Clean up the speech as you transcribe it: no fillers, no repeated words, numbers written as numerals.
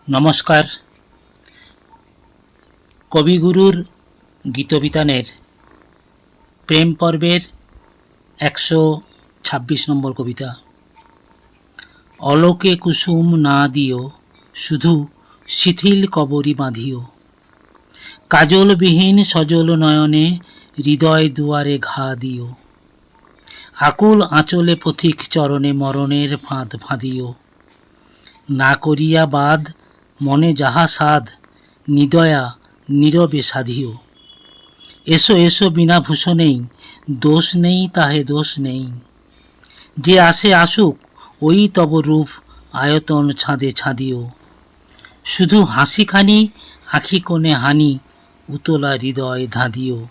নমস্কার। কবিগুরুর গীতবিতানের প্রেম পর্বের 126 নম্বর কবিতা। অলোকে কুসুম না দিও, শুধু শিথিল কবরী বাঁধিও। কাজলবিহীন সজল নয়নে হৃদয় দুয়ারে ঘা দিও। আকুল আঁচলে পথিক চরণে মরণের ফাঁদ ফাঁদিও। না করিয়া বাদ মনে যাহা সাধ, নিদয়া নীরবে সাধিও। এসো এসো বিনা ভূষণেই, দোষ নেই তাহে দোষ নেই। যে আসে আসুক, ওই তব রূপ আয়তন ছাদে ছাদিও। শুধু হাসিখানি আখি কোণে হানি, উতলা হৃদয় ধাঁধিও।